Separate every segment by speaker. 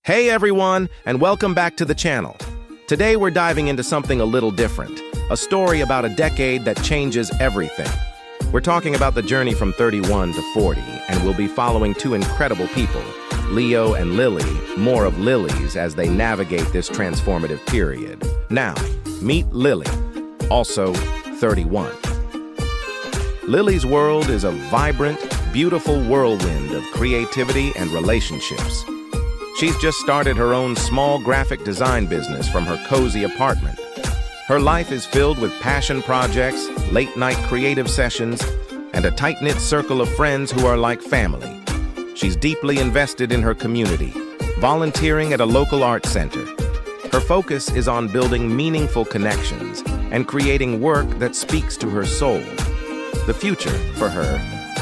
Speaker 1: Hey everyone, and welcome back to the channel. Today we're diving into something a little different, a story about a decade that changes everything. We're talking about the journey from 31 to 40, and we'll be following two incredible people, Leo and Lily, more of Lilies as they navigate this transformative period. Now, meet Lily, also 31. Lily's world is a vibrant, beautiful whirlwind of creativity and relationships. She's just started her own small graphic design business from her cozy apartment. Her life is filled with passion projects, late-night creative sessions, and a tight-knit circle of friends who are like family. She's deeply invested in her community, volunteering at a local art center. Her focus is on building meaningful connections and creating work that speaks to her soul. The future, for her,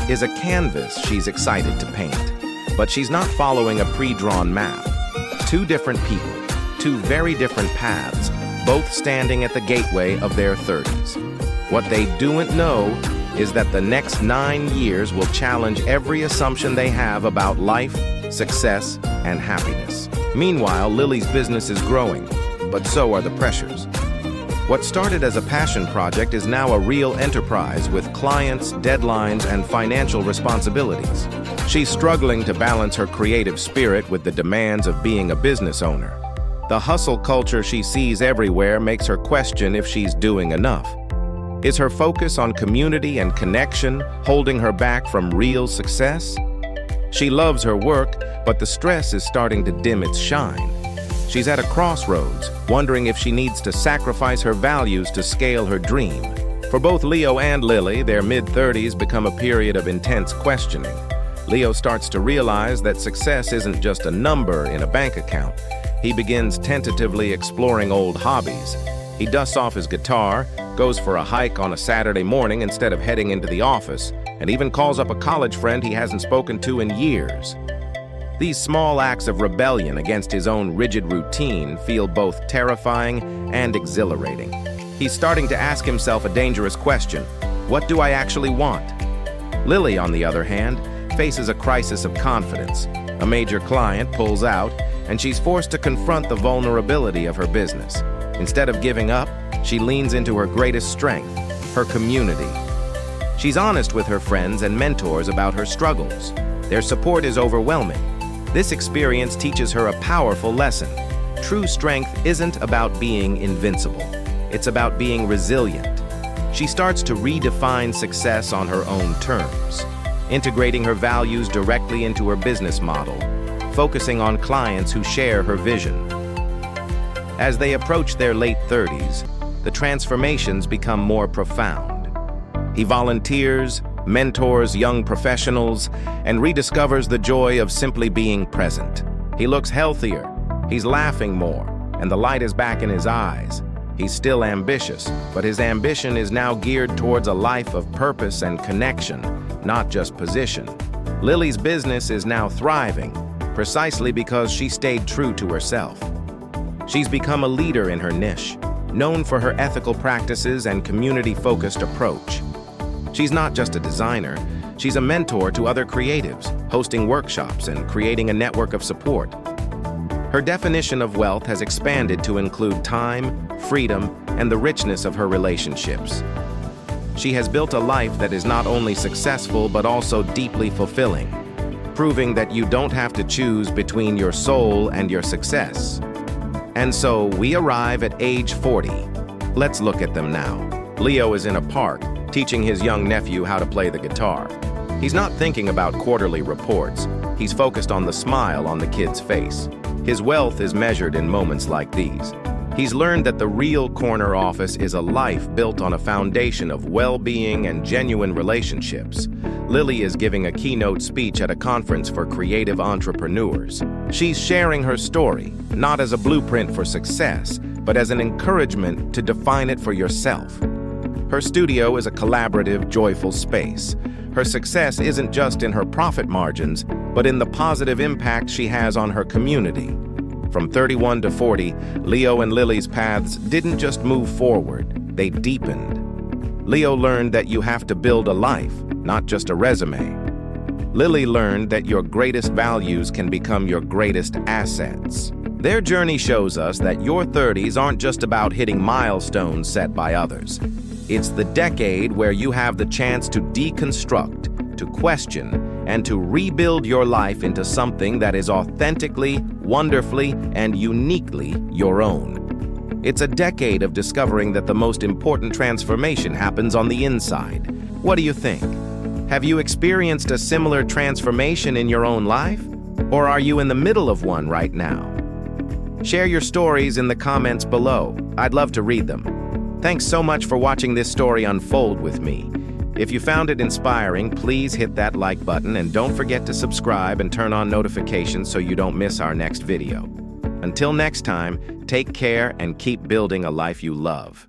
Speaker 1: is a canvas she's excited to paint. But she's not following a pre-drawn map. Two different people, two very different paths, both standing at the gateway of their 30s. What they don't know is that the next 9 years will challenge every assumption they have about life, success, and happiness. Meanwhile, Lily's business is growing, but so are the pressures. What started as a passion project is now a real enterprise with clients, deadlines, and financial responsibilities. She's struggling to balance her creative spirit with the demands of being a business owner. The hustle culture she sees everywhere makes her question if she's doing enough. Is her focus on community and connection holding her back from real success? She loves her work, but the stress is starting to dim its shine. She's at a crossroads, wondering if she needs to sacrifice her values to scale her dream. For both Leo and Lily, their mid-30s become a period of intense questioning. Leo starts to realize that success isn't just a number in a bank account. He begins tentatively exploring old hobbies. He dusts off his guitar, goes for a hike on a Saturday morning instead of heading into the office, and even calls up a college friend he hasn't spoken to in years. These small acts of rebellion against his own rigid routine feel both terrifying and exhilarating. He's starting to ask himself a dangerous question: what do I actually want? Lily, on the other hand, faces a crisis of confidence. A major client pulls out, and she's forced to confront the vulnerability of her business. Instead of giving up, she leans into her greatest strength, her community. She's honest with her friends and mentors about her struggles. Their support is overwhelming. This experience teaches her a powerful lesson. True strength isn't about being invincible. It's about being resilient. She starts to redefine success on her own terms, integrating her values directly into her business model, focusing on clients who share her vision. As they approach their late 30s, the transformations become more profound. He volunteers, mentors young professionals, and rediscovers the joy of simply being present. He looks healthier, he's laughing more, and the light is back in his eyes. He's still ambitious, but his ambition is now geared towards a life of purpose and connection, not just position. Lily's business is now thriving, precisely because she stayed true to herself. She's become a leader in her niche, known for her ethical practices and community-focused approach. She's not just a designer, she's a mentor to other creatives, hosting workshops and creating a network of support. Her definition of wealth has expanded to include time, freedom, and the richness of her relationships. She has built a life that is not only successful but also deeply fulfilling, proving that you don't have to choose between your soul and your success. And so we arrive at age 40. Let's look at them now. Leo is in a park, teaching his young nephew how to play the guitar. He's not thinking about quarterly reports. He's focused on the smile on the kid's face. His wealth is measured in moments like these. He's learned that the real corner office is a life built on a foundation of well-being and genuine relationships. Lily is giving a keynote speech at a conference for creative entrepreneurs. She's sharing her story, not as a blueprint for success, but as an encouragement to define it for yourself. Her studio is a collaborative, joyful space. Her success isn't just in her profit margins, but in the positive impact she has on her community. From 31 to 40, Leo and Lily's paths didn't just move forward, they deepened. Leo learned that you have to build a life, not just a resume. Lily learned that your greatest values can become your greatest assets. Their journey shows us that your 30s aren't just about hitting milestones set by others. It's the decade where you have the chance to deconstruct, to question, and to rebuild your life into something that is authentically, wonderfully, and uniquely your own. It's a decade of discovering that the most important transformation happens on the inside. What do you think? Have you experienced a similar transformation in your own life? Or are you in the middle of one right now? Share your stories in the comments below. I'd love to read them. Thanks so much for watching this story unfold with me. If you found it inspiring, please hit that like button and don't forget to subscribe and turn on notifications so you don't miss our next video. Until next time, take care and keep building a life you love.